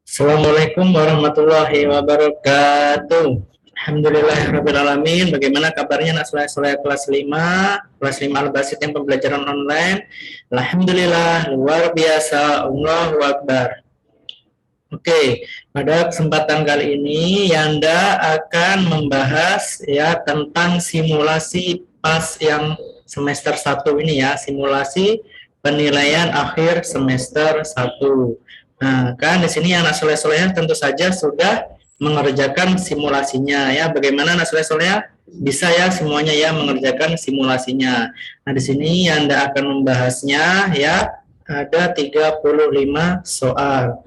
Assalamualaikum warahmatullahi wabarakatuh. Alhamdulillahirrabbilalamin. Bagaimana kabarnya anak soleh kelas 5, kelas 5 Al-Basit yang pembelajaran online? Alhamdulillah, luar biasa. Allahu Akbar. Oke, pada kesempatan kali ini Yanda akan membahas ya tentang simulasi pas yang semester 1 ini ya, simulasi penilaian akhir semester 1. Nah, kan di sini anak soleh-soleh tentu saja sudah mengerjakan simulasinya ya. Bagaimana anak soleh-soleh? Bisa ya semuanya ya mengerjakan simulasinya. Nah, di sini Yanda akan membahasnya ya. Ada 35 soal.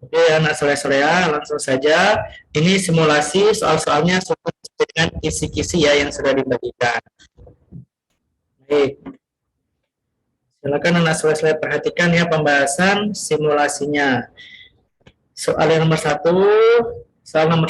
Oke, anak soleh-soleha, langsung saja. Ini simulasi soal-soalnya dengan kisi-kisi ya yang sudah dibagikan. Baik, silakan anak soleh-soleha perhatikan ya pembahasan simulasinya. Soal nomor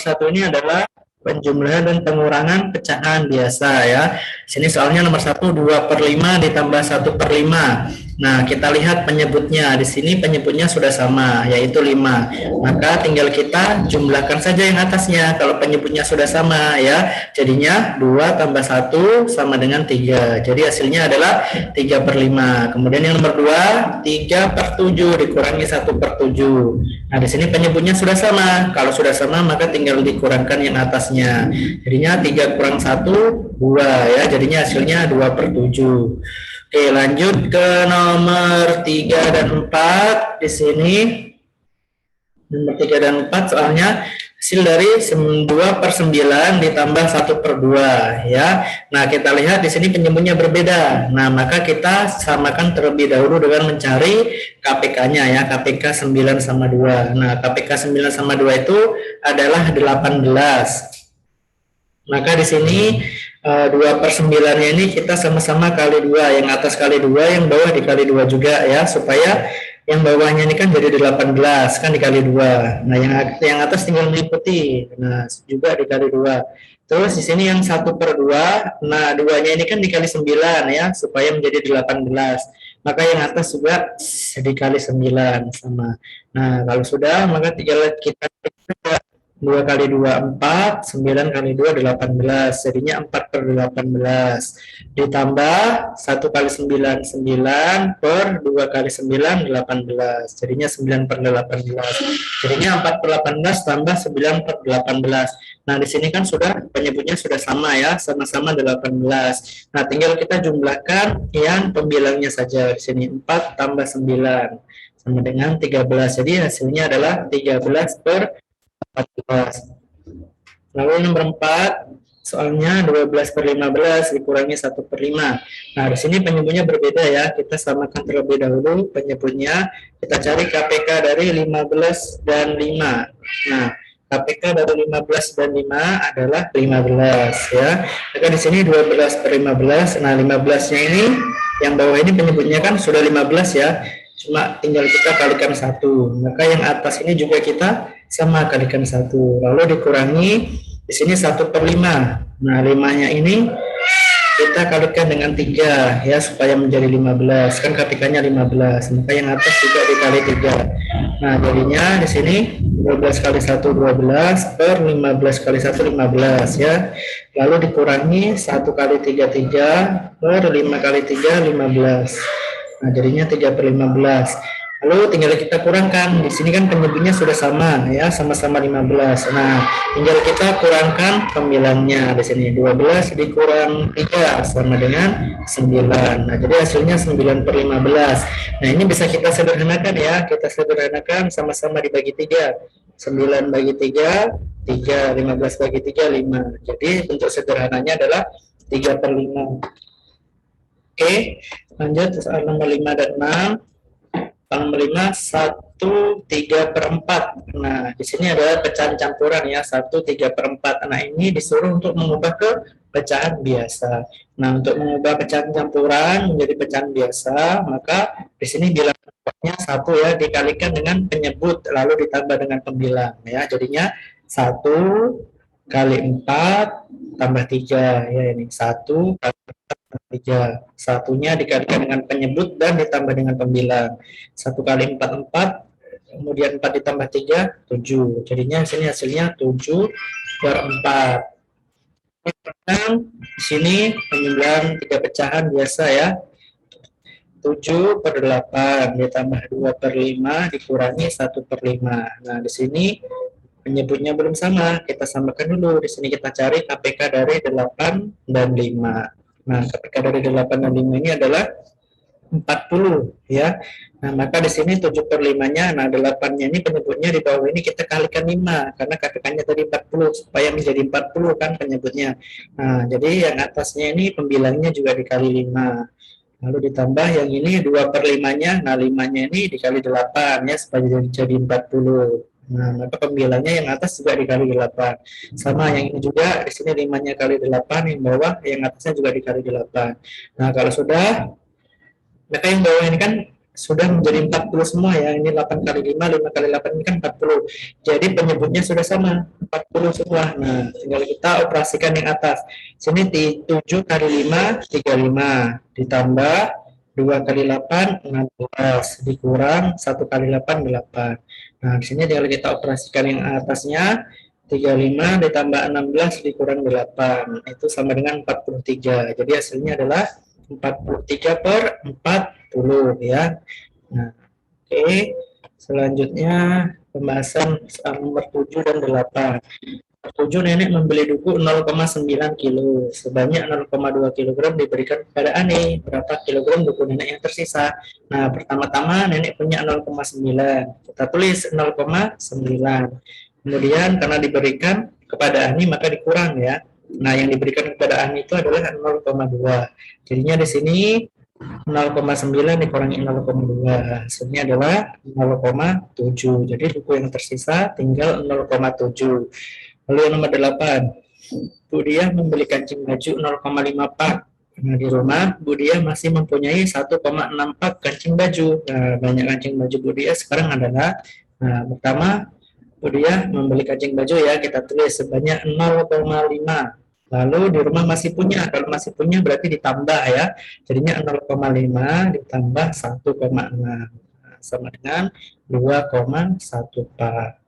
satu ini adalah penjumlahan dan pengurangan pecahan biasa ya. Sini soalnya nomor 1, 2/5 ditambah 1/5. Nah, kita lihat penyebutnya. Di sini penyebutnya sudah sama, yaitu 5. Maka tinggal kita jumlahkan saja yang atasnya. Kalau penyebutnya sudah sama ya, jadinya 2 tambah 1 sama dengan 3. Jadi hasilnya adalah 3/5. Kemudian yang nomor 2, 3/7 dikurangi 1/7. Nah, di sini penyebutnya sudah sama. Kalau sudah sama, maka tinggal dikurangkan yang atasnya. Jadinya 3 kurang 1, 2 ya. Jadinya hasilnya 2/7. Oke, lanjut ke nomor 3 dan 4. Di sini nomor 3 dan 4 soalnya hasil dari 2/9 ditambah 1/2 ya. Nah, kita lihat di sini penyebutnya berbeda. Nah, maka kita samakan terlebih dahulu dengan mencari KPK-nya ya, KPK 9 sama 2. Nah, KPK 9 sama 2 itu adalah 18. Maka di sini 2/9-nya ini kita sama-sama kali 2, yang atas kali 2, yang bawah dikali 2 juga ya, supaya yang bawahnya ini kan jadi 18, kan dikali 2. Nah, yang atas tinggal meliputi. Nah, juga dikali 2. Terus di sini yang 1/2, nah 2-nya ini kan dikali 9 ya, supaya menjadi 18. Maka yang atas juga dikali 9 sama. Nah, kalau sudah, maka tinggal kita 2 kali 2 4, 9 kali 2 18, jadinya 4/18. Ditambah 1 kali 9 9 per 2 kali 9 18, jadinya 9/18. Jadinya 4/18 tambah 9/18. Nah, di sini kan sudah penyebutnya sudah sama ya, sama-sama 18. Nah, tinggal kita jumlahkan yang pembilangnya saja. Di sini 4 tambah 9 sama dengan 13. Jadi hasilnya adalah 13/14. Lalu nomor 4, soalnya 12/15 dikurangi 1/5. Nah, di sini penyebutnya berbeda ya. Kita samakan terlebih dahulu penyebutnya. Kita cari KPK dari 15 dan 5. Nah, KPK dari 15 dan 5 adalah 15 ya. Maka di sini 12/15. Nah, 15-nya ini yang bawah ini penyebutnya kan sudah 15 ya. Cuma tinggal kita kalikan 1. Maka yang atas ini juga kita sama kalikan 1. Lalu dikurangi di sini 1/5. Nah, 5-nya ini kita kalikan dengan 3 ya, supaya menjadi 15. Kan KPK-nya 15. Maka yang atas juga dikali 3. Nah, jadinya di sini 12 kali 1 12 per 15 kali 1 15 ya. Lalu dikurangi 1 kali 3 3 per 5 kali 3 15. Nah, jadinya 3/15. Lalu tinggal kita kurangkan. Di sini kan penyebutnya sudah sama ya, sama-sama 15. Nah, tinggal kita kurangkan pembilangnya. Di sini 12 dikurang 3 sama dengan 9. Nah, jadi hasilnya 9/15. Nah, ini bisa kita sederhanakan ya. Kita sederhanakan sama-sama dibagi 3. 9 bagi 3, 3, 15 bagi 3, 5. Jadi bentuk sederhananya adalah 3/5. Oke, lanjut soal nomor 5 dan 6. Soal nomor 5, 1 3/4. Nah, di sini ada pecahan campuran ya, 1 3/4. Nah, ini disuruh untuk mengubah ke pecahan biasa. Nah, untuk mengubah pecahan campuran menjadi pecahan biasa, maka di sini bilangnya 1 ya, dikalikan dengan penyebut, lalu ditambah dengan pembilang ya. Jadinya 1 kali 4 tambah 3 ya, ini 1 kali 3. Satunya dikalikan dengan penyebut dan ditambah dengan pembilang. 1 kali 4 4, kemudian 4 ditambah 3, 7. Jadinya di sini hasilnya 7 per 4. Di sini penjumlahan 3 pecahan biasa ya. 7 per 8 ditambah 2 per 5 dikurangi 1 per 5. Nah, di sini penyebutnya belum sama. Kita samakan dulu. Di sini kita cari KPK dari 8 dan 5. Nah, KPK dari 8 dan 5 ini adalah 40 ya. Nah, maka di sini 7 per 5-nya, nah 8-nya ini penyebutnya di bawah ini kita kalikan 5 karena KPK-nya tadi 40 supaya menjadi 40 kan penyebutnya. Nah, jadi yang atasnya ini pembilangnya juga dikali 5. Lalu ditambah yang ini 2 per 5-nya, nah 5-nya ini dikali 8 ya supaya jadi 40. Nah, maka pembilangnya yang atas juga dikali 8. Sama yang ini juga, di sini 5-nya kali 8, yang bawah yang atasnya juga dikali 8. Nah, kalau sudah, maka yang bawah ini kan sudah menjadi 40 semua ya. Ini 8 kali 5, 5 kali 8 ini kan 40. Jadi penyebutnya sudah sama, 40 semua. Nah, tinggal kita operasikan yang atas. Sini 7 kali 5, 35. Ditambah 2 kali 8, 16. Dikurang 1 kali 8, 8. Nah, di sini tinggal kita operasikan yang atasnya. 35 ditambah 16 dikurang 8. Itu sama dengan 43. Jadi hasilnya adalah 43 per 40 ya. Nah, oke. Selanjutnya pembahasan soal nomor 7 dan 8. 7 nenek membeli duku 0,9 kilo. Sebanyak 0,2 kg diberikan kepada Ani. Berapa kilogram duku nenek yang tersisa? Nah, pertama-tama nenek punya 0,9. Kita tulis 0,9. Kemudian karena diberikan kepada Ani maka dikurang ya. Nah, yang diberikan kepada Ani itu adalah 0,2. Jadinya di sini 0,9 dikurangi 0,2. Hasilnya adalah 0,7. Jadi buku yang tersisa tinggal 0,7. Lalu yang nomor 8. Bu Diah membeli kancing baju 0,5 pak. Nah, di rumah Bu Diah masih mempunyai 1,6 pak kancing baju. Nah, banyak kancing baju Bu Diah sekarang adalah, nah, pertama Bu Diah membeli kancing baju ya, kita tulis sebanyak 0,5. Lalu di rumah masih punya, kalau masih punya berarti ditambah ya. Jadinya 0,5 ditambah 1,6 sama dengan 2,1 pak.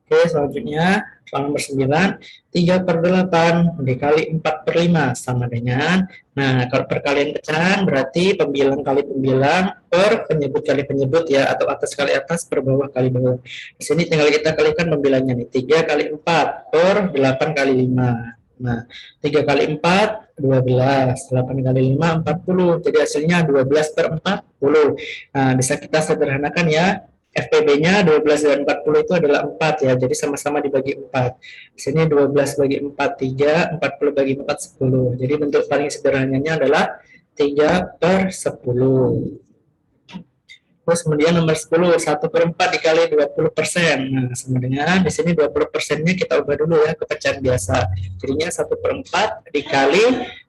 Oke, selanjutnya soal nomor 9, 3 per 8 dikali 4 per 5 sama dengan, nah kalau perkalian pecahan berarti pembilang kali pembilang per penyebut kali penyebut ya, atau atas kali atas per bawah kali bawah. Di sini tinggal kita kalikan pembilangnya nih, 3 kali 4 per 8 kali 5. Nah, 3 kali 4, 12, 8 kali 5, 40. Jadi hasilnya 12 per 40. Nah, bisa kita sederhanakan ya. FPB-nya 12 dan 40 itu adalah 4 ya, jadi sama-sama dibagi 4. Di sini 12 bagi 4, 3, 40 bagi 4, 10. Jadi bentuk paling sederhananya adalah 3 per 10. Terus kemudian nomor 10, 1 per 4 dikali 20%. Nah, sama dengan di sini 20%-nya kita ubah dulu ya ke pecahan biasa. Jadinya 1 per 4 dikali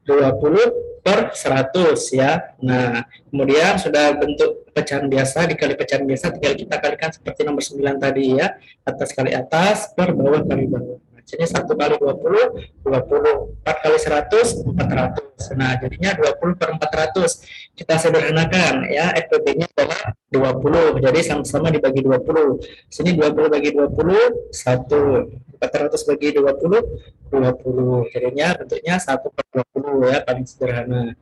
20 per 100 ya. Nah, kemudian sudah bentuk pecahan biasa dikali pecahan biasa, tinggal kita kalikan seperti nomor 9 tadi ya. Atas kali atas per bawah kali bawah. Jadi 1 kali 20, 20. 4 kali 100, 400. Nah, jadinya 20 per 400. Kita sederhanakan ya, FPB-nya adalah 20. Jadi sama-sama dibagi 20. Sini 20 bagi 20, 1. 400 bagi 20, 20. Jadinya bentuknya 1 per 20 ya, paling sederhana.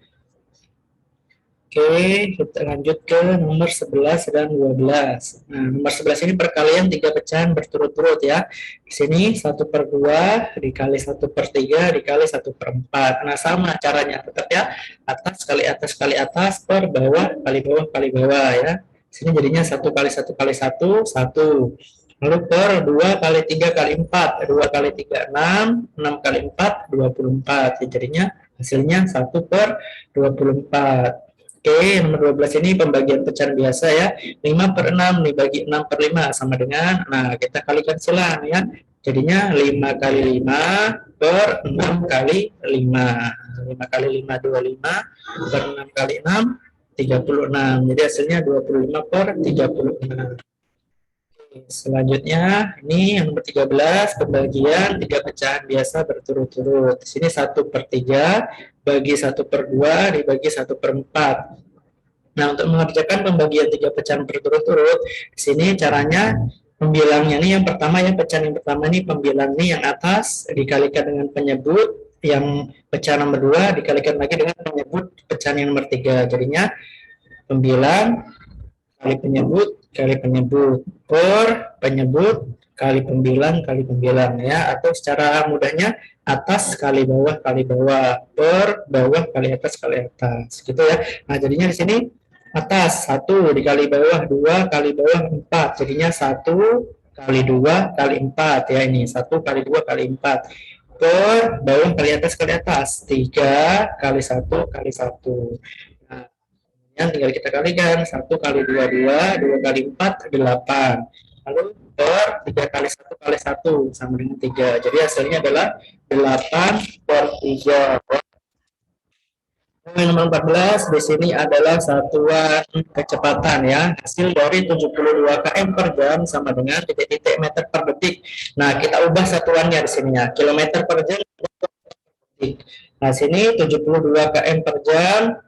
Oke, kita lanjut ke nomor 11 dan 12. Nah, nomor 11 ini perkalian 3 pecahan berturut-turut ya. Di sini 1 per 2 dikali 1 per 3 dikali 1 per 4. Nah, sama caranya tetap ya. Atas kali atas per bawah kali bawah ya. Di sini jadinya 1 kali 1 kali 1, 1. Lalu per 2 kali 3 kali 4. 2 kali 3, 6. 6 kali 4, 24. Ya, jadinya hasilnya 1 per 24. Oke, nomor 12 ini pembagian pecahan biasa ya. 5 per 6 dibagi 6 per 5 sama dengan, nah kita kalikan silang ya. Jadinya 5 kali 5 per 6 kali 5. 5 kali 5, 25 per 6 kali 6, 36. Jadi hasilnya 25 per 36. Selanjutnya ini yang nomor 13, pembagian 3 pecahan biasa berturut-turut. Di sini 1 per 3 bagi 1 per 2 dibagi 1 per 4. Nah, untuk mengerjakan pembagian 3 pecahan berturut-turut, di sini caranya pembilangnya nih yang pertama ya, pecahan yang pertama nih pembilang nih yang atas dikalikan dengan penyebut, yang pecahan nomor 2 dikalikan lagi dengan penyebut pecahan yang nomor 3. Jadinya pembilang kali penyebut per penyebut kali pembilang ya, atau secara mudahnya atas kali bawah per bawah kali atas gitu ya. Nah, jadinya di sini atas 1 dikali bawah 2 kali bawah 4, jadinya 1 kali 2 kali 4 ya, ini 1 kali 2 kali 4 per bawah kali atas 3 kali 1 kali 1. Nah, yang tinggal kita kalikan 1 kali 2 kali 4 8, lalu per 3 kali 1 sama dengan 3, jadi hasilnya adalah 8 per 3. Yang nomor 14 di sini adalah satuan kecepatan ya. Hasil dari 72 km per jam sama dengan titik-titik meter per detik. Nah, kita ubah satuannya di sini ya. Kilometer per jam. Nah, sini 72 km per jam.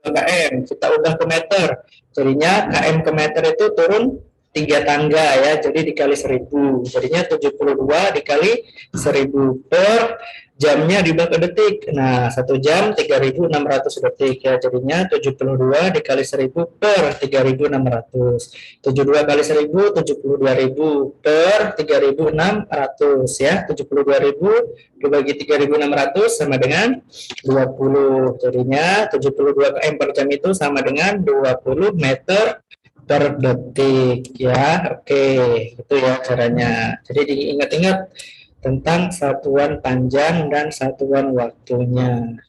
km, kita ubah ke meter. Jadinya km ke meter itu turun 3 tangga ya, jadi dikali 1000. Jadinya 72 dikali 1000 per jamnya diubah ke detik. Nah, 1 jam 3600 detik ya. Jadinya 72 dikali 1000 per 3600. 72 kali 1000 72.000 per 3600 ya. 72.000 dibagi 3600 sama dengan 20. Jadinya 72 km per jam itu sama dengan 20 meter per detik ya. Oke, itu ya caranya. Jadi diingat-ingat tentang satuan panjang dan satuan waktunya.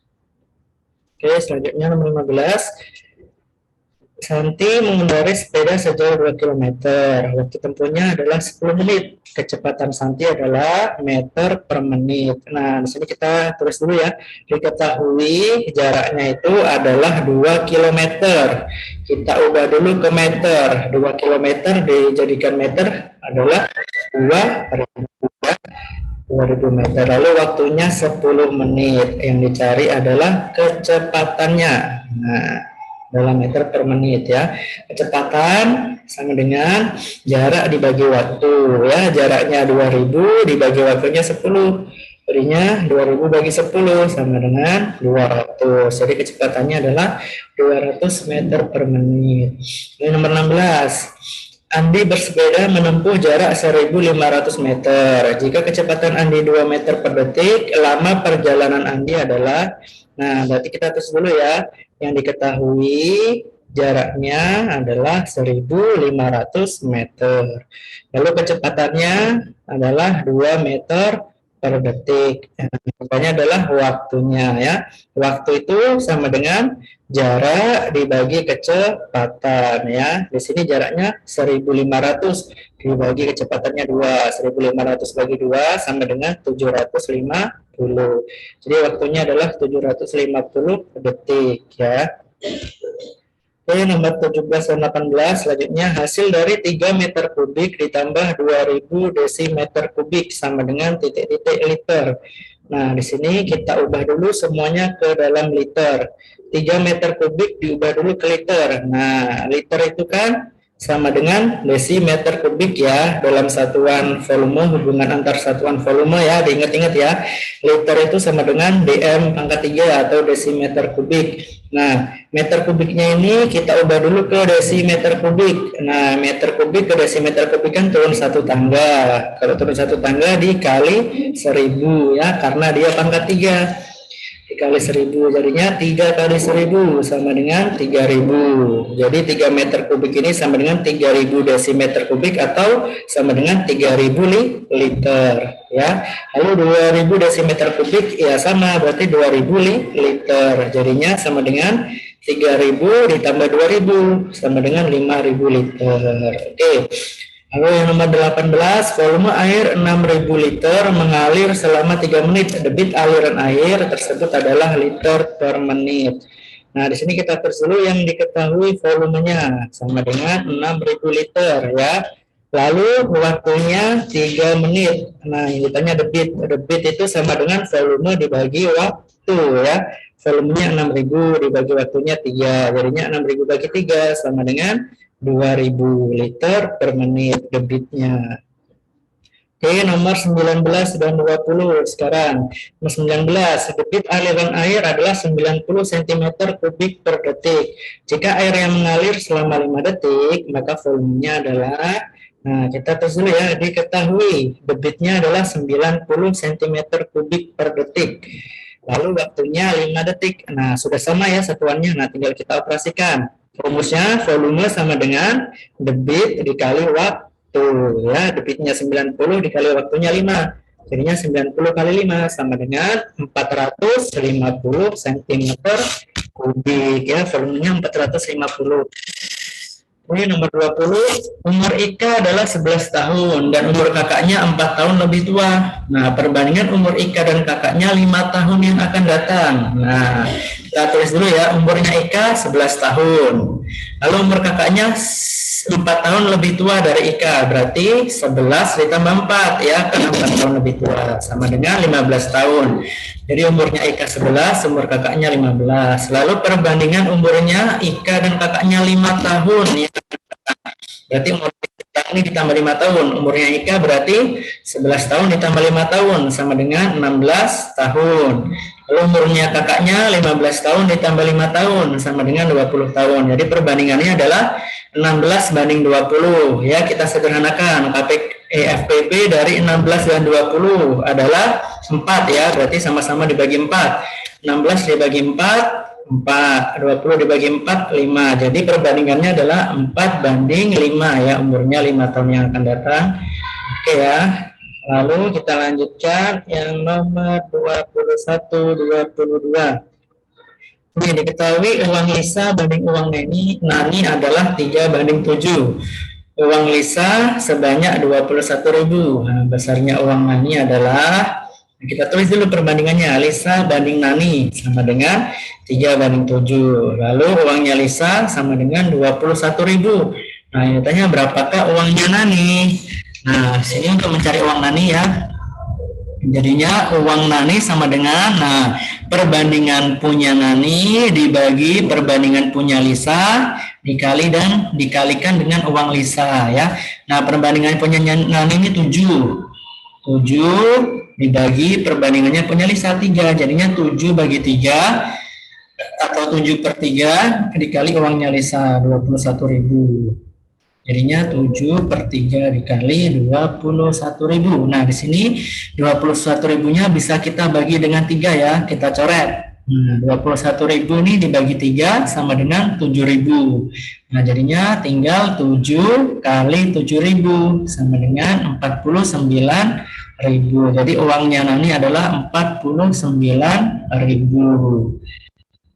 Oke, selanjutnya nomor 15. Santi mengendarai sepeda sejauh 2 km. Waktu tempuhnya adalah 10 menit. Kecepatan Santi adalah meter per menit. Nah, di sini kita tulis dulu ya. Diketahui jaraknya itu adalah 2 km. Kita ubah dulu ke meter. 2 km dijadikan meter adalah 2000 meter. Lalu waktunya 10 menit. Yang dicari adalah kecepatannya. Nah, dalam meter per menit ya. Kecepatan sama dengan jarak dibagi waktu ya. Jaraknya 2000 dibagi waktunya 10. Jadinya 2000 bagi 10 sama dengan 200. Jadi kecepatannya adalah 200 meter per menit. Ini nomor 16. Andi bersepeda menempuh jarak 1500 meter. Jika kecepatan Andi 2 meter per detik, lama perjalanan Andi adalah, nah berarti kita tulis dulu ya, yang diketahui jaraknya adalah 1500 meter. Lalu kecepatannya adalah 2 meter per detik. Yang adalah waktunya ya. Waktu itu sama dengan jarak dibagi kecepatan ya. Di sini jaraknya 1500 dibagi kecepatannya 2. 1500 bagi 2 sama dengan 750. Jadi waktunya adalah 750 detik ya. Oke, nomor 17 dan 18 selanjutnya hasil dari 3 meter kubik ditambah 2000 desimeter kubik sama dengan titik-titik liter. Nah, di sini kita ubah dulu semuanya ke dalam liter. 3 meter kubik diubah dulu ke liter. Nah, liter itu kan sama dengan desimeter kubik ya, dalam satuan volume, hubungan antar satuan volume ya, diingat-ingat ya. Liter itu sama dengan dm pangkat 3 atau desimeter kubik. Nah, meter kubiknya ini kita ubah dulu ke desimeter kubik. Nah, meter kubik ke desimeter kubik kan turun 1 tangga. Kalau turun 1 tangga dikali 1000 ya, karena dia pangkat 3. Dikali 1000 jadinya 3 kali 1000 sama dengan 3000. Jadi 3 meter kubik ini sama dengan 3000 desimeter kubik atau sama dengan 3000 liter ya. Lalu 2000 desimeter kubik ya sama, berarti 2000 liter. Jadinya sama dengan 3000 ditambah 2000 sama dengan 5000 liter. Oke. Lalu yang nomor 18, volume air 6000 liter mengalir selama 3 menit. Debit aliran air tersebut adalah liter per menit. Nah, di sini kita tulis dulu yang diketahui volumenya sama dengan 6000 liter ya. Lalu waktunya 3 menit. Nah, yang ditanya debit. Debit itu sama dengan volume dibagi Tuh ya, volumenya 6.000 dibagi waktunya 3, jadinya 6.000 bagi 3 sama dengan 2.000 liter per menit debitnya. Oke, nomor 19 dan 20 sekarang. Nomor 19, debit aliran air adalah 90 cm kubik per detik. Jika air yang mengalir selama 5 detik, maka volumenya adalah, nah kita tulis dulu ya, diketahui debitnya adalah 90 cm kubik per detik. Lalu waktunya 5 detik. Nah, sudah sama ya satuannya. Nah, tinggal kita operasikan. Rumusnya volume sama dengan debit dikali waktu. Ya, debitnya 90 dikali waktunya 5. Jadinya 90 kali 5 sama dengan 450 cm kubik ya, volumenya 450. Ini nomor 20, umur Ika adalah 11 tahun dan umur kakaknya 4 tahun lebih tua. Nah, perbandingan umur Ika dan kakaknya 5 tahun yang akan datang. Nah, kita tulis dulu ya, umurnya Ika 11 tahun. Lalu umur kakaknya 4 tahun lebih tua dari Ika, berarti 11 ditambah 4 ya, karena 4 tahun lebih tua, sama dengan 15 tahun. Jadi umurnya Ika 11, umur kakaknya 15. Lalu perbandingan umurnya Ika dan kakaknya 5 tahun ya. Berarti umur Ika ini ditambah 5 tahun. Umurnya Ika berarti 11 tahun ditambah 5 tahun sama dengan 16 tahun. Lalu umurnya kakaknya 15 tahun ditambah 5 tahun sama dengan 20 tahun. Jadi perbandingannya adalah 16 banding 20 ya, kita sederhanakan. FPP dari 16 dan 20 adalah 4 ya, berarti sama-sama dibagi 4. 16 dibagi 4, 4. 20 dibagi 4, 5. Jadi perbandingannya adalah 4 banding 5 ya, umurnya 5 tahun yang akan datang. Oke ya. Lalu kita lanjutkan yang nomor 21, 22. Ini diketahui uang Lisa banding uang Nani adalah 3 banding 7. Uang Lisa sebanyak 21.000. Nah, besarnya uang Nani adalah, kita tulis dulu perbandingannya, Lisa banding Nani sama dengan 3 banding 7. Lalu uangnya Lisa sama dengan 21.000. Nah, ini tanya berapakah uangnya Nani? Nah, sini untuk mencari uang Nani ya. Jadinya uang Nani sama dengan, nah, perbandingan punya Nani dibagi perbandingan punya Lisa dikali dan dikalikan dengan uang Lisa ya. Nah, perbandingan punya Nani ini 7. 7 dibagi perbandingannya punya Lisa 3. Jadinya 7 bagi 3 atau 7 per 3 dikali uangnya Lisa 21.000. Jadinya 7 per 3 dikali 21.000. Nah, di sini 21.000-nya bisa kita bagi dengan 3 ya. Kita coret. Nah, 21.000 ini dibagi 3 sama dengan 7.000. Nah, jadinya tinggal 7 kali 7.000 sama dengan 49.000. Jadi uangnya Nani adalah 49.000.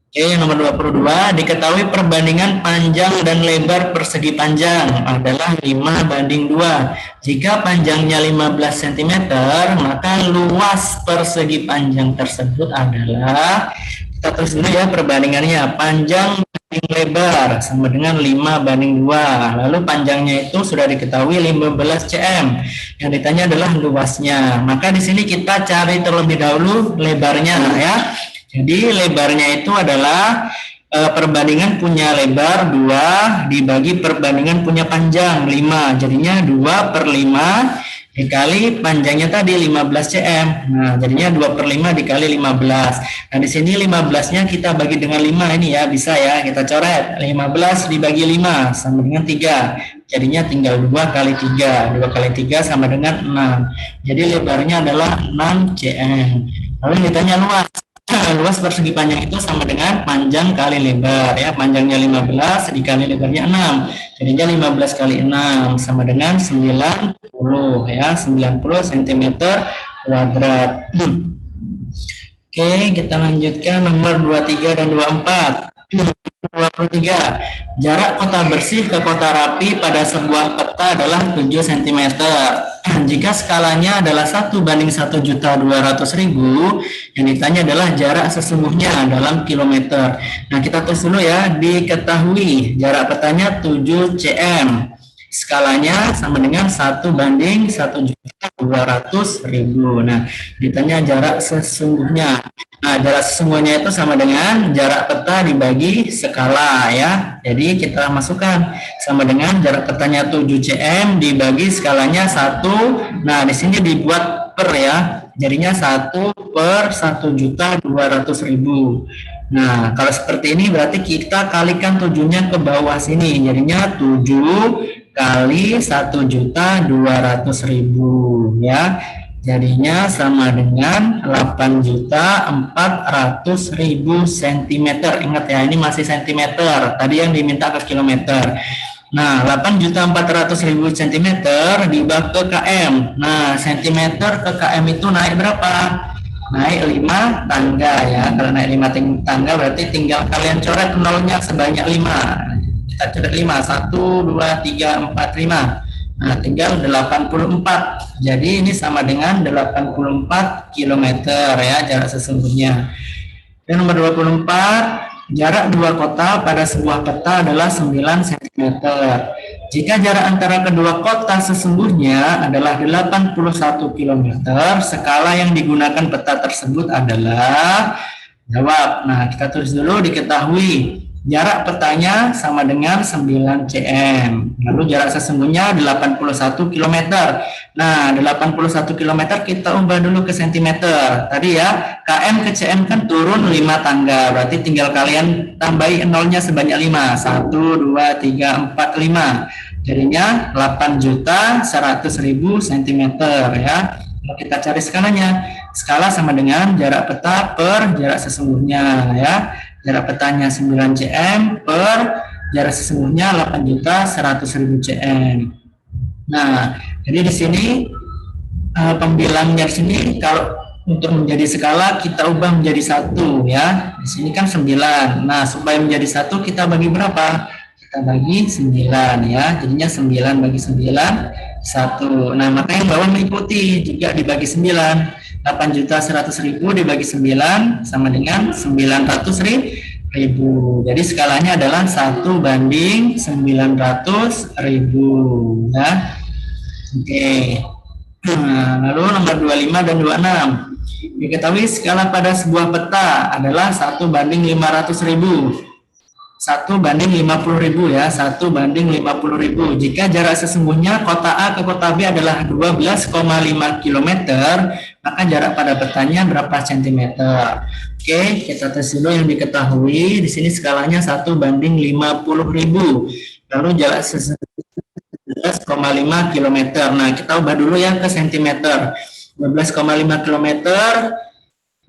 Oke, yang nomor 22, diketahui perbandingan panjang dan lebar persegi panjang adalah 5 banding 2. Jika panjangnya 15 cm, maka luas persegi panjang tersebut adalah, kita tulis dulu ya perbandingannya, panjang banding lebar sama dengan 5 banding 2. Lalu panjangnya itu sudah diketahui 15 cm. Yang ditanya adalah luasnya. Maka di sini kita cari terlebih dahulu lebarnya ya. Jadi lebarnya itu adalah perbandingan punya lebar 2 dibagi perbandingan punya panjang 5. Jadinya 2 per 5 dikali panjangnya tadi 15 cm. Nah, jadinya 2 per 5 dikali 15. Nah, di sini 15-nya kita bagi dengan 5 ini ya, bisa ya, kita coret. 15 dibagi 5 sama dengan 3. Jadinya tinggal 2 kali 3. 2 kali 3 sama dengan 6. Jadi lebarnya adalah 6 cm. Lalu ditanya luas. Luas persegi panjang itu sama dengan panjang kali lebar ya, panjangnya 15 dikali lebarnya 6, jadinya 15 kali 6 sama dengan 90 ya, 90 cm kuadrat. Oke, kita lanjutkan nomor 23 dan 24. 23. Jarak kota bersih ke kota rapi pada sebuah peta adalah 7 cm. Jika skalanya adalah 1 banding 1.200.000, yang ditanya adalah jarak sesungguhnya dalam kilometer. Nah, kita tulis dulu ya, diketahui jarak petanya 7 cm. Skalanya sama dengan 1:1.200.000. Nah, ditanya jarak sesungguhnya. Nah, jarak sesungguhnya itu sama dengan jarak peta dibagi skala ya. Jadi kita masukkan sama dengan jarak petanya 7 cm dibagi skalanya 1. Nah, di sini dibuat per ya. Jadinya 1/1.200.000. Nah, kalau seperti ini berarti kita kalikan 7-nya ke bawah sini. Jadinya 7 kali 1.200.000 ya. Jadinya sama dengan 8.400.000 cm. Ingat ya, ini masih cm. Tadi yang diminta ke kilometer. Nah, 8.400.000 cm dibagi ke km. Nah, cm ke km itu naik berapa? Naik 5 tangga ya. Kalau naik 5 tangga berarti tinggal kalian coret nolnya sebanyak 5. Kita coret 5, 1, 2, 3, 4, 5. Nah, tinggal 84. Jadi ini sama dengan 84 km ya jarak sesungguhnya. Dan nomor 24, jarak dua kota pada sebuah peta adalah 9 cm. Jika jarak antara kedua kota sesungguhnya adalah 81 km, skala yang digunakan peta tersebut adalah jawab. Nah, kita tulis dulu diketahui. Jarak petanya sama dengan 9 cm. Lalu jarak sesungguhnya 81 km. Nah, 81 km kita ubah dulu ke cm. Tadi ya, km ke cm kan turun 5 tangga. Berarti tinggal kalian tambahi nolnya sebanyak 5. 1, 2, 3, 4, 5. Jadinya 8.100.000 cm ya. Kalau kita cari skalanya, skala sama dengan jarak peta per jarak sesungguhnya ya. Jarak petanya 9 cm per jarak sesungguhnya 8.100.000 cm. Nah, jadi di sini pembilangnya di sini kalau untuk menjadi skala kita ubah menjadi 1 ya. Di sini kan 9. Nah, supaya menjadi 1 kita bagi berapa? Kita bagi 9 ya. Jadinya 9 bagi 9 1. Nah, maka yang bawah mengikuti juga dibagi 9. 8.100.000 dibagi 9 sama dengan 900.000. Jadi skalanya adalah 1:900.000 ya. Oke. Nah, lalu nomor 25 dan 26. Diketahui skala pada sebuah peta adalah 1:500.000. 1:50.000 ya, 1:50.000. Jika jarak sesungguhnya kota A ke kota B adalah 12,5 km, maka jarak pada petanya berapa cm? Oke, kita tes dulu yang diketahui. Di sini skalanya 1:50.000. Lalu jarak sesungguhnya 12,5 km. Nah, kita ubah dulu ya ke cm. 12,5 km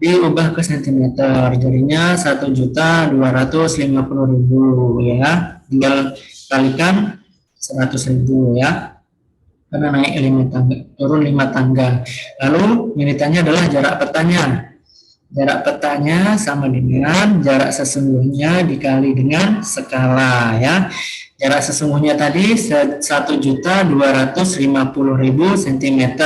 diubah ke cm, jadinya 1.250.000 ya. Tinggal kalikan 100.000 ya, karena naik 5 tangga, turun 5 tangga. Lalu yang ditanya adalah jarak petanya. Jarak petanya sama dengan jarak sesungguhnya dikali dengan skala ya. Jarak sesungguhnya tadi 1.250.000 cm.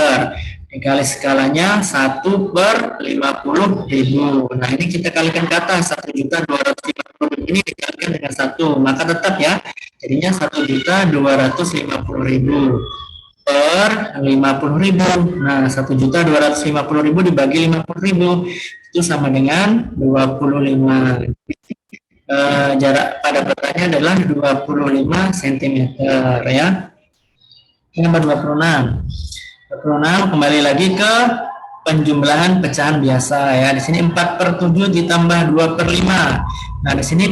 Dikali skalanya 1/50.000. Nah, ini kita kalikan ke atas, 1.250.000 ini dikalikan dengan 1, maka tetap ya, jadinya 1.250.000 per 50.000. Nah, 1.250.000 dibagi 50.000 itu sama dengan 25. Jarak pada petanya adalah 25 cm ya. Nomor 26. Kembali lagi ke penjumlahan pecahan biasa ya. Di sini 4/7 ditambah 2/5. Nah, di sini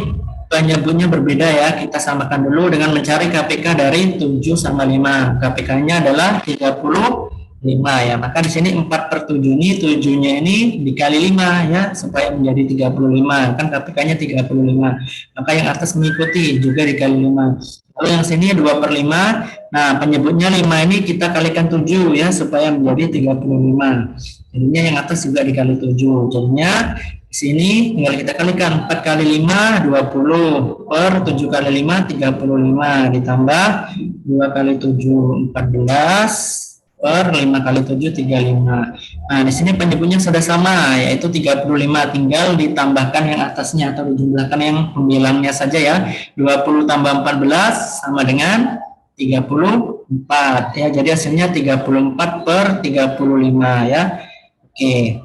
penyebutnya berbeda ya. Kita samakan dulu dengan mencari KPK dari 7 sama 5. KPK-nya adalah 35 ya. Maka di sini 4/7 ini 7-nya ini dikali 5 ya supaya menjadi 35. Kan KPK-nya 35. Maka yang atas mengikuti juga dikali 5. Lalu yang sini 2/5. Nah, penyebutnya 5 ini kita kalikan 7 ya supaya menjadi 35. Jadinya yang atas juga dikali 7. Jadinya di sini tinggal kita kalikan 4 kali 5 20 per 7 kali 5 35 ditambah 2 kali 7 14 per 5 kali 7 35. Nah, di sini penyebutnya sudah sama yaitu 35, tinggal ditambahkan yang atasnya atau dijumlahkan yang pembilangnya saja ya. 20 tambah 14 sama dengan 34 ya. Jadi hasilnya 34/35 ya. Oke.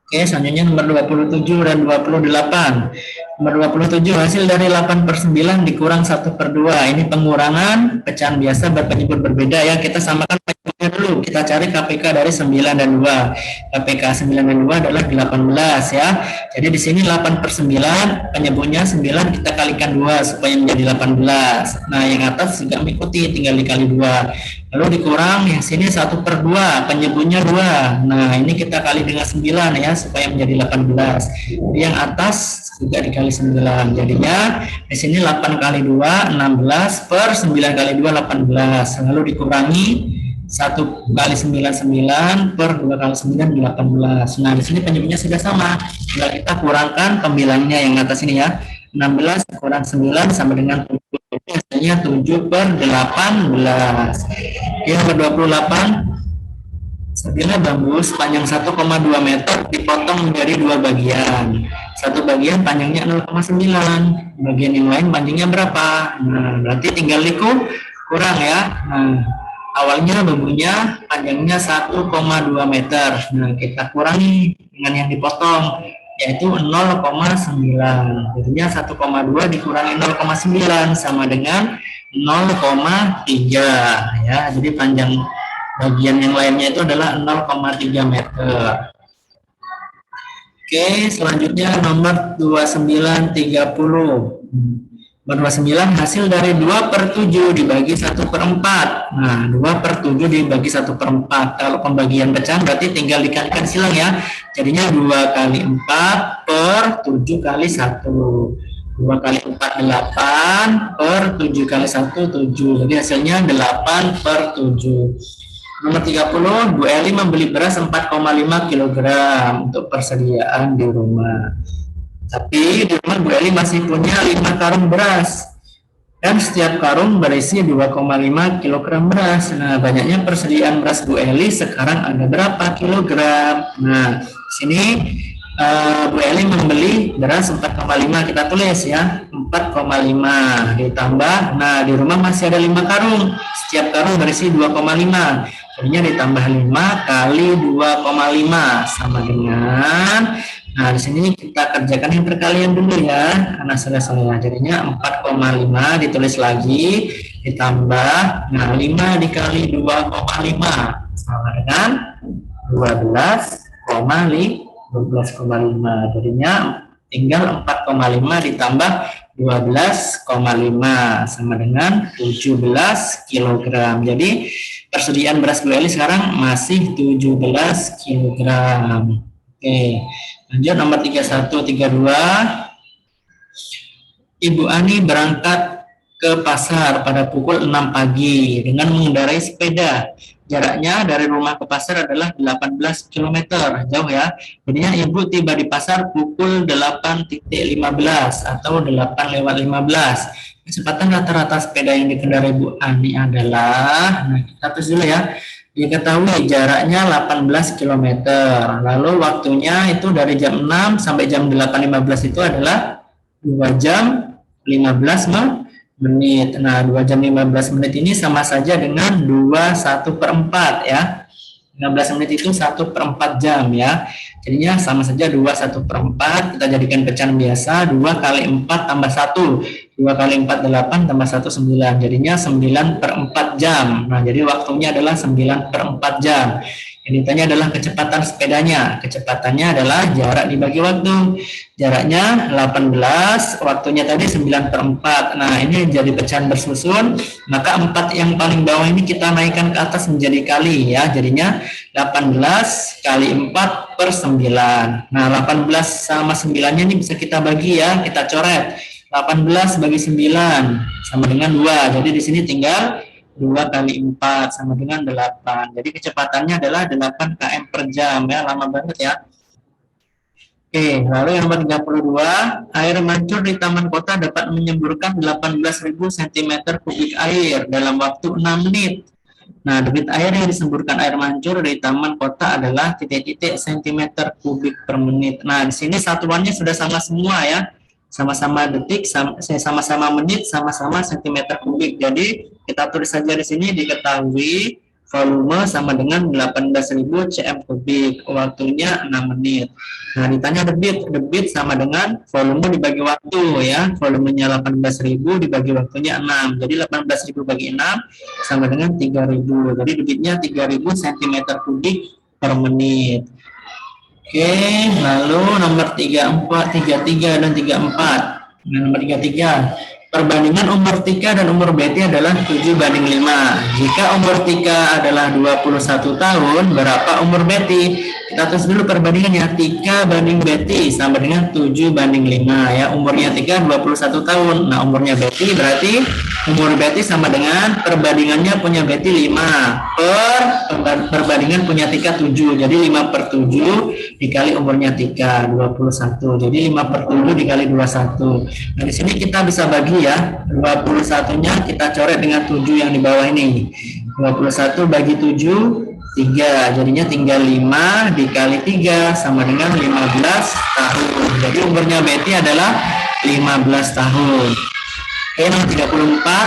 Oke, selanjutnya nomor 27 dan 28. Nomor 27 hasil dari 8/9 dikurang 1/2. Ini pengurangan pecahan biasa berpenyebut berbeda ya. Kita samakan penyebutnya dulu. Kita cari KPK dari 9 dan 2. KPK 9 dan 2 adalah 18 ya. Jadi di sini 8/9, penyebutnya 9, kita kalikan 2 supaya menjadi 18. Nah, yang atas juga mengikuti, tinggal dikali 2. Lalu dikurang yang sini 1/2, penyebutnya 2. Nah, ini kita kali dengan 9 ya supaya menjadi 18. Jadi yang atas juga dikali 9. Jadinya di sini 8 kali 2 16 per 9 kali 2 18. Lalu dikurangi 1 kali 9 9 per 2 kali 9 18. Nah, di sini penyebutnya sudah sama. Tinggal kita kurangkan pembilangnya yang atas ini ya. 16 kurang 9 sama dengan 7. Hasilnya 7/18. Yang ke-28, sebilah bambu sepanjang 1,2 meter dipotong menjadi 2 bagian. Satu bagian panjangnya 0,9. Bagian yang lain panjangnya berapa? Nah, berarti tinggal kurang ya. Nah, awalnya bambunya panjangnya 1,2 meter. Nah, kita kurangi dengan yang dipotong, yaitu 0,9. Jadinya 1,2 dikurangi 0,9 sama dengan 0,3 ya. Jadi panjang bagian yang lainnya itu adalah 0,3 meter. Oke, selanjutnya nomor 29 30. Nomor 29 hasil dari 2/7 dibagi 1/4. Nah, 2/7 dibagi 1/4. Kalau pembagian pecahan berarti tinggal dikalikan silang ya. Jadinya 2 kali 4 per 7 kali 1. 2 kali 4 8 per 7 kali 1 7. Jadi hasilnya 8/7. Nomor 30, Bu Eli membeli beras 4,5 kg untuk persediaan di rumah. Tapi di rumah Bu Eli masih punya 5 karung beras. Dan setiap karung berisi 2,5 kg beras. Nah, banyaknya persediaan beras Bu Eli sekarang ada berapa kilogram? Nah, sini Bu Eli membeli beras 4,5, kita tulis ya 4,5 ditambah, nah di rumah masih ada 5 karung, setiap karung berisi 2,5, jadinya ditambah 5 kali 2,5 sama dengan, nah di sini kita kerjakan yang perkalian dulu ya karena sudah salah, jadinya 4,5 ditulis lagi ditambah, nah 5 dikali 2,5 sama dengan 12,5, jadinya tinggal 4,5 ditambah 12,5 sama dengan 17 kg. Jadi persediaan beras Bu Eli sekarang masih 17 kg. Oke, lanjut nomor 31 32. Ibu Ani berangkat ke pasar pada pukul 6 pagi dengan mengendarai sepeda. Jaraknya dari rumah ke pasar adalah 18 km, jauh ya. Jadinya ibu tiba di pasar pukul 8.15 atau 8:15. Kecepatan rata-rata sepeda yang dikendarai Bu Ani adalah, nah kita tulis dulu ya, diketahui jaraknya 18 km. Lalu waktunya itu dari jam 6 sampai jam 8.15 itu adalah 2 jam 15 menit. Nah, 2 jam 15 menit ini sama saja dengan 2/1/4 ya. 15 menit itu 1/4 jam ya. Jadinya sama saja 2/1/4. Kita jadikan pecahan biasa, 2 kali 4 tambah 1. 2 kali 4 8 tambah 1 9. Jadinya 9/4 jam. Nah, jadi waktunya adalah 9/4 jam. Yang ditanya adalah kecepatan sepedanya. Kecepatannya adalah jarak dibagi waktu. Jaraknya 18, waktunya tadi 9/4. Nah, ini jadi pecahan bersusun. Maka 4 yang paling bawah ini kita naikkan ke atas menjadi kali ya. Jadinya 18 kali 4/9. Nah, 18 sama 9-nya ini bisa kita bagi ya, kita coret. 18 bagi 9 sama dengan 2. Jadi di sini tinggal 2 kali 4 sama dengan 8. Jadi kecepatannya adalah 8 km per jam ya, lama banget ya. Oke, lalu yang nomor 32, air mancur di taman kota dapat menyemburkan 18.000 cm kubik air dalam waktu 6 menit. Nah, debit air yang disemburkan air mancur di taman kota adalah titik-titik cm kubik per menit. Nah, di sini satuannya sudah sama semua ya. sama-sama detik, sama-sama menit, sama-sama sentimeter kubik. Jadi kita tulis saja di sini diketahui volume sama dengan 18.000 cm kubik, waktunya 6 menit. Nah, ditanya debit sama dengan volume dibagi waktu ya, volumenya 18.000 dibagi waktunya 6. Jadi 18.000 bagi 6 sama dengan 3.000. Jadi debitnya 3.000 cm kubik per menit. Oke, lalu nomor 33 dan 34. Nah, nomor 33. Perbandingan umur Tika dan umur Betty adalah 7:5. Jika umur Tika adalah 21 tahun, berapa umur Betty? Kita tulis dulu perbandingannya. Tika banding Betty sama dengan 7:5 ya. Umurnya Tika 21 tahun. Nah, umurnya Betty berarti umur Betty sama dengan perbandingannya punya Betty 5 perbandingan punya Tika 7. Jadi 5/7 dikali umurnya Tika 21. Jadi 5/7 dikali 21. Nah, di sini kita bisa bagi ya, 21-nya kita coret dengan 7 yang di bawah ini. 21 bagi 7, 3. Jadinya tinggal 5 dikali 3 sama dengan 15 tahun. Jadi umurnya Betty adalah 15 tahun. Oke, nomor 34.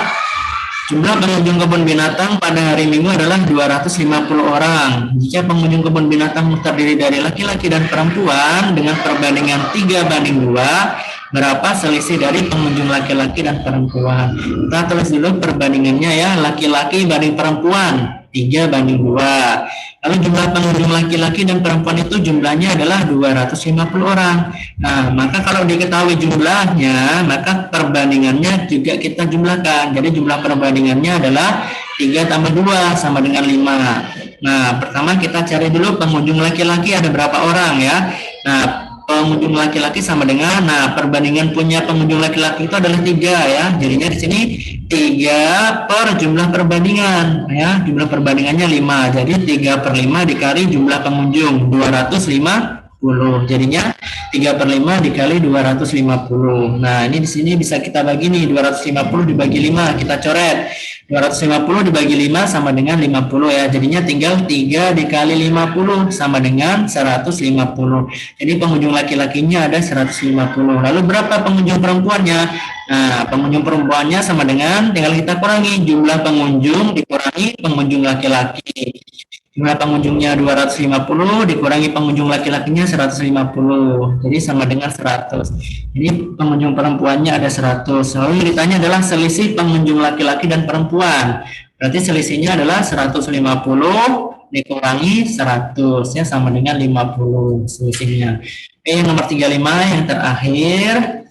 Jumlah pengunjung kebun binatang pada hari Minggu adalah 250 orang. Jika pengunjung kebun binatang terdiri dari laki-laki dan perempuan dengan perbandingan 3:2, berapa selisih dari pengunjung laki-laki dan perempuan? Kita tulis dulu perbandingannya ya, laki-laki banding perempuan 3:2. Lalu jumlah pengunjung laki-laki dan perempuan itu jumlahnya adalah 250 orang. Nah, maka kalau diketahui jumlahnya, maka perbandingannya juga kita jumlahkan. Jadi jumlah perbandingannya adalah 3 tambah 2 sama dengan 5. Nah, pertama kita cari dulu pengunjung laki-laki ada berapa orang ya. Nah, pengunjung laki-laki sama dengan, nah perbandingan punya pengunjung laki-laki itu adalah 3 ya. Jadinya di sini 3 per jumlah perbandingan ya. Jumlah perbandingannya 5. Jadi 3/5 dikali jumlah pengunjung 250. Jadinya 3/5 dikali 250. Nah, ini di sini bisa kita bagi nih, 250 dibagi 5, kita coret. 250 dibagi 5 sama dengan 50 ya. Jadinya tinggal 3 dikali 50 sama dengan 150. Jadi pengunjung laki-lakinya ada 150. Lalu berapa pengunjung perempuannya? Nah, pengunjung perempuannya sama dengan, tinggal kita kurangi jumlah pengunjung dikurangi pengunjung laki-laki. Jumlah pengunjungnya 250 dikurangi pengunjung laki-lakinya 150. Jadi sama dengan 100. Jadi pengunjung perempuannya ada 100. Lalu ditanya adalah selisih pengunjung laki-laki dan perempuan. Berarti selisihnya adalah 150 dikurangi 100 ya, sama dengan 50 selisihnya. Oke, yang nomor 35 yang terakhir.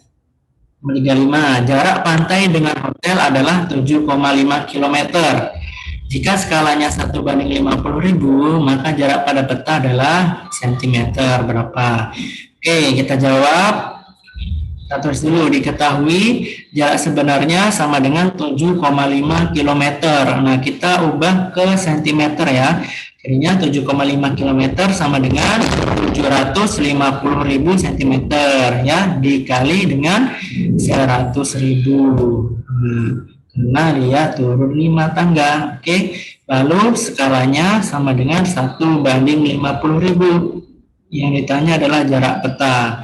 Nomor 35, jarak pantai dengan hotel adalah 7,5 km. Jika skalanya 1:50.000, maka jarak pada peta adalah cm berapa? Oke, kita jawab. Kita tulis dulu, diketahui jarak sebenarnya sama dengan 7,5 km. Nah, kita ubah ke cm ya. Jadinya 7,5 km sama dengan 750.000 cm ya, dikali dengan 100.000. Nah, dia turun 5 tangga. Oke, lalu skalanya sama dengan 1:50.000. Yang ditanya adalah jarak peta.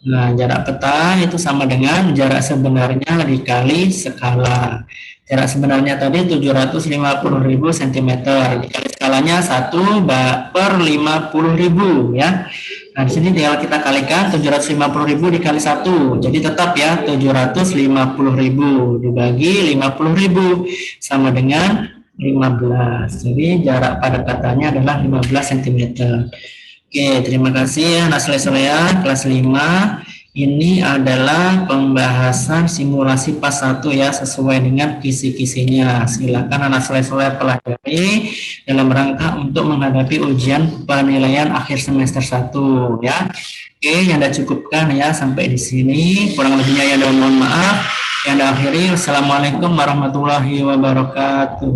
Nah, jarak peta itu sama dengan jarak sebenarnya dikali skala. Jarak sebenarnya tadi 750.000 cm, dikali skalanya 1/50.000 ya. Nah, di sini tinggal kita kalikan 750.000 dikali 1. Jadi tetap ya 750.000 dibagi 50.000 sama dengan 15. Jadi jarak pada katanya adalah 15 cm. Oke, terima kasih ya anak soleh-soleha kelas 5. Ini adalah pembahasan simulasi pas 1 ya, sesuai dengan kisi-kisinya. Silakan anak soleh-soleh pelajari dalam rangka untuk menghadapi ujian penilaian akhir semester 1 ya. Oke, yang Anda cukupkan ya sampai di sini. Kurang lebihnya ya mohon maaf. Yang akhiri, wassalamualaikum warahmatullahi wabarakatuh.